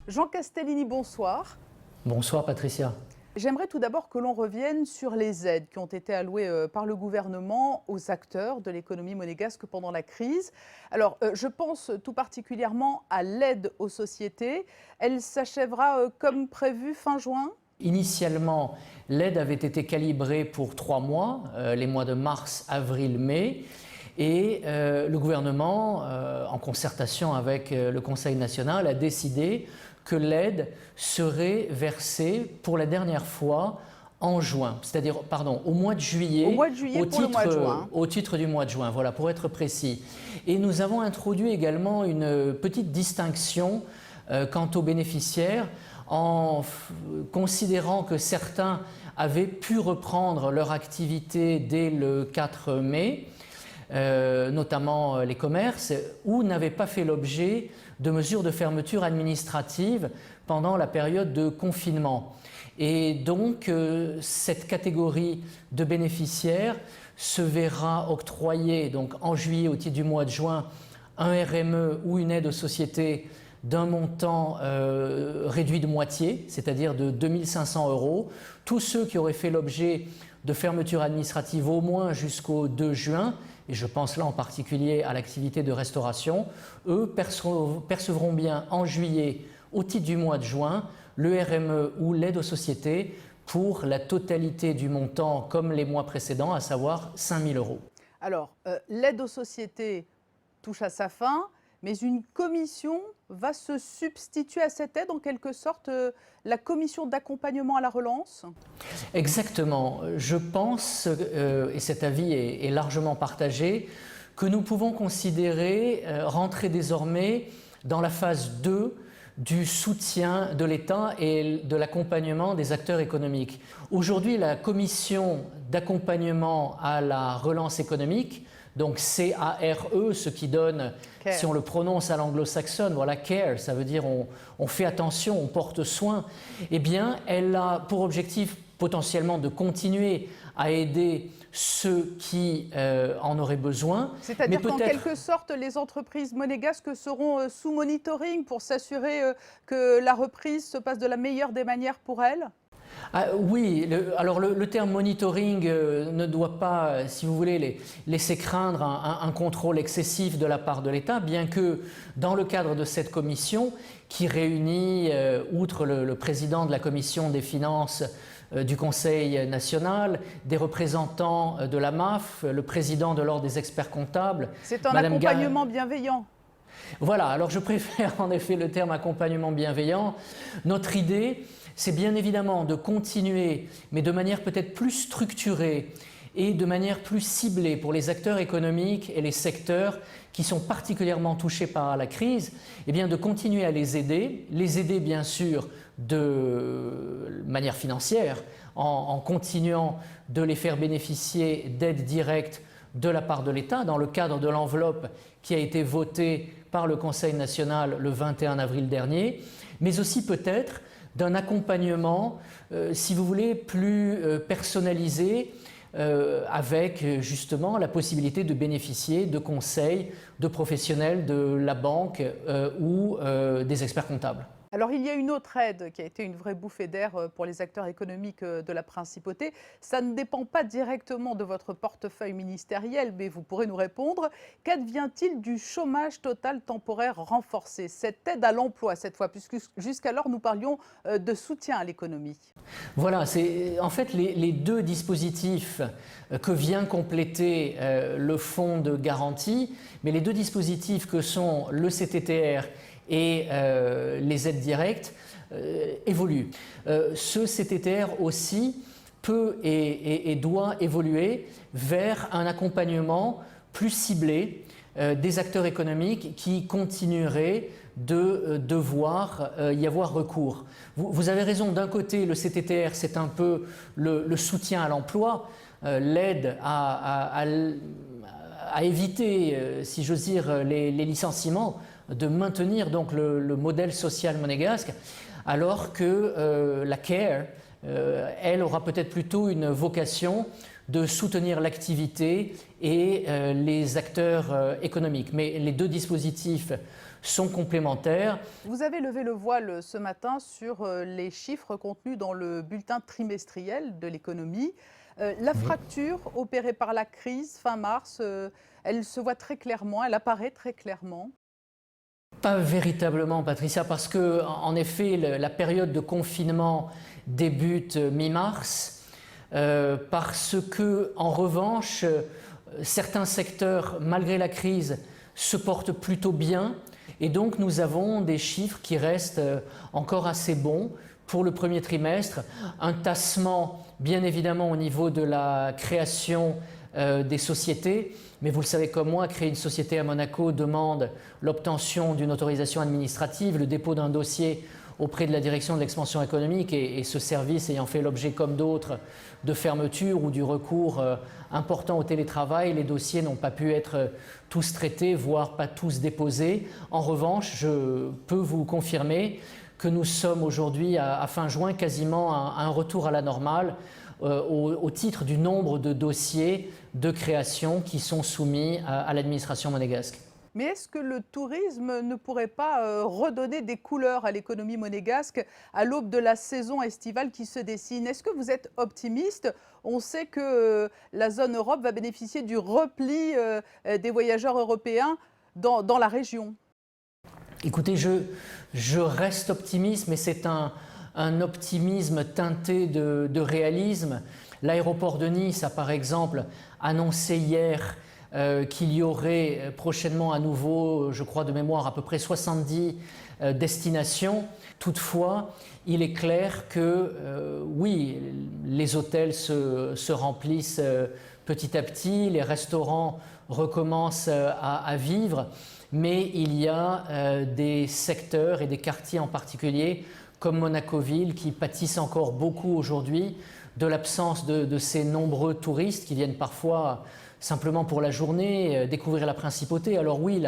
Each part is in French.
Jean Castellini, bonsoir. Bonsoir Patricia. J'aimerais tout d'abord que l'on revienne sur les aides qui ont été allouées par le gouvernement aux acteurs de l'économie monégasque pendant la crise. Alors, je pense tout particulièrement à l'aide aux sociétés. Elle s'achèvera comme prévu fin juin ? Initialement, l'aide avait été calibrée pour 3 mois, les mois de mars, avril, mai. Et le gouvernement, en concertation avec le Conseil national, a décidé que l'aide serait versée pour la dernière fois en juin, c'est-à-dire au mois de juillet pour le mois de juin. Au titre du mois de juin, voilà, pour être précis. Et nous avons introduit également une petite distinction quant aux bénéficiaires, en considérant que certains avaient pu reprendre leur activité dès le 4 mai, notamment les commerces, ou n'avaient pas fait l'objet de mesures de fermeture administrative pendant la période de confinement. Et donc, cette catégorie de bénéficiaires se verra octroyer donc, en juillet, au titre du mois de juin, un RME ou une aide aux sociétés d'un montant réduit de moitié, c'est-à-dire de 2 500 €. Tous ceux qui auraient fait l'objet de fermeture administrative au moins jusqu'au 2 juin, et je pense là en particulier à l'activité de restauration, eux percevront bien en juillet, au titre du mois de juin, le RME ou l'aide aux sociétés pour la totalité du montant comme les mois précédents, à savoir 5 000 €. Alors, l'aide aux sociétés touche à sa fin, mais une commission va se substituer à cette aide, en quelque sorte, la commission d'accompagnement à la relance ? Exactement. Je pense, et cet avis est largement partagé, que nous pouvons considérer rentrer désormais dans la phase 2 du soutien de l'État et de l'accompagnement des acteurs économiques. Aujourd'hui, la commission d'accompagnement à la relance économique, donc CARE, ce qui donne, Care. si on le prononce à l'anglo-saxonne, voilà, care, ça veut dire on fait attention, on porte soin, eh bien, elle a pour objectif potentiellement de continuer à aider ceux qui en auraient besoin. C'est-à-dire qu'en quelque sorte, les entreprises monégasques seront sous monitoring pour s'assurer que la reprise se passe de la meilleure des manières pour elles ? Oui, alors le terme monitoring ne doit pas, si vous voulez, laisser craindre un contrôle excessif de la part de l'État, bien que dans le cadre de cette commission qui réunit, outre le président de la commission des finances du Conseil national, des représentants de la MAF, le président de l'Ordre des experts comptables. C'est un accompagnement bienveillant. Voilà, alors je préfère en effet le terme accompagnement bienveillant. Notre idée, c'est bien évidemment de continuer, mais de manière peut-être plus structurée et de manière plus ciblée pour les acteurs économiques et les secteurs qui sont particulièrement touchés par la crise, eh bien de continuer à les aider bien sûr de manière financière, en continuant de les faire bénéficier d'aides directes de la part de l'État dans le cadre de l'enveloppe qui a été votée par le Conseil national le 21 avril dernier, mais aussi peut-être d'un accompagnement, si vous voulez, plus personnalisé, avec justement la possibilité de bénéficier de conseils de professionnels de la banque ou des experts comptables. Alors, il y a une autre aide qui a été une vraie bouffée d'air pour les acteurs économiques de la Principauté. Ça ne dépend pas directement de votre portefeuille ministériel, mais vous pourrez nous répondre. Qu'advient-il du chômage total temporaire renforcé, cette aide à l'emploi cette fois, puisque jusqu'alors nous parlions de soutien à l'économie? Voilà, c'est en fait les deux dispositifs que vient compléter le fonds de garantie, mais les deux dispositifs que sont le CTTR et les aides directes évoluent. Ce CTTR aussi peut et doit évoluer vers un accompagnement plus ciblé des acteurs économiques qui continueraient de devoir y avoir recours. Vous avez raison, d'un côté, le CTTR, c'est un peu le soutien à l'emploi, l'aide à éviter, si j'ose dire, les licenciements, de maintenir donc le modèle social monégasque, alors que la CARE, elle aura peut-être plutôt une vocation de soutenir l'activité et les acteurs économiques. Mais les deux dispositifs sont complémentaires. Vous avez levé le voile ce matin sur les chiffres contenus dans le bulletin trimestriel de l'économie. La fracture opérée par la crise fin mars, elle se voit très clairement, elle apparaît très clairement. Pas véritablement, Patricia, parce que, en effet, la période de confinement débute mi-mars, parce que, en revanche, certains secteurs, malgré la crise, se portent plutôt bien, et donc nous avons des chiffres qui restent encore assez bons pour le premier trimestre. Un tassement, bien évidemment, au niveau de la création des sociétés, mais vous le savez comme moi, créer une société à Monaco demande l'obtention d'une autorisation administrative, le dépôt d'un dossier auprès de la direction de l'expansion économique, et ce service ayant fait l'objet, comme d'autres, de fermeture ou du recours important au télétravail, les dossiers n'ont pas pu être tous traités, voire pas tous déposés. En revanche, je peux vous confirmer que nous sommes aujourd'hui, à fin juin, quasiment à un retour à la normale au titre du nombre de dossiers de création qui sont soumis à l'administration monégasque. Mais est-ce que le tourisme ne pourrait pas redonner des couleurs à l'économie monégasque à l'aube de la saison estivale qui se dessine? Est-ce que vous êtes optimiste? On sait que la zone Europe va bénéficier du repli des voyageurs européens dans la région. Écoutez, je reste optimiste, mais c'est un optimisme teinté de réalisme. L'aéroport de Nice a par exemple annoncé hier qu'il y aurait prochainement à nouveau, je crois de mémoire, à peu près 70 destinations. Toutefois, il est clair que oui, les hôtels se remplissent petit à petit, les restaurants recommencent à vivre, mais il y a des secteurs et des quartiers en particulier, comme Monaco-Ville, qui pâtissent encore beaucoup aujourd'hui de l'absence de ces nombreux touristes qui viennent parfois simplement pour la journée, découvrir la principauté. Alors oui,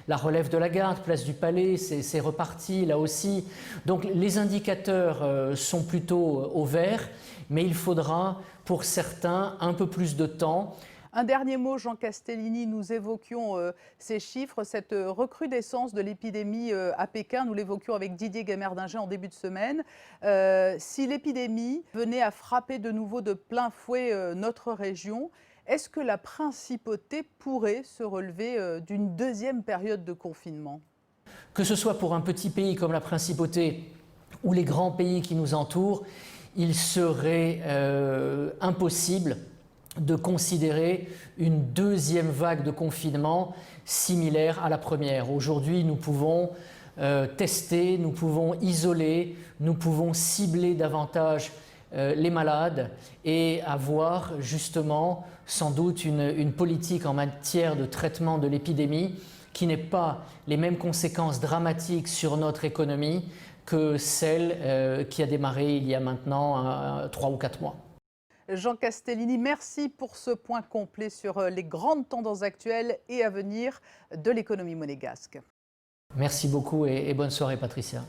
la relève de la garde, place du Palais, c'est reparti là aussi. Donc les indicateurs sont plutôt au vert, mais il faudra pour certains un peu plus de temps. Un dernier mot, Jean Castellini, nous évoquions ces chiffres, cette recrudescence de l'épidémie à Pékin, nous l'évoquions avec Didier Gamerdinger en début de semaine. Si l'épidémie venait à frapper de nouveau de plein fouet notre région, est-ce que la principauté pourrait se relever d'une deuxième période de confinement? Que ce soit pour un petit pays comme la principauté ou les grands pays qui nous entourent, il serait impossible de considérer une deuxième vague de confinement similaire à la première. Aujourd'hui, nous pouvons tester, nous pouvons isoler, nous pouvons cibler davantage les malades et avoir justement sans doute une politique en matière de traitement de l'épidémie qui n'ait pas les mêmes conséquences dramatiques sur notre économie que celle qui a démarré il y a maintenant 3 ou 4 mois. Jean Castellini, merci pour ce point complet sur les grandes tendances actuelles et à venir de l'économie monégasque. Merci beaucoup et bonne soirée, Patricia.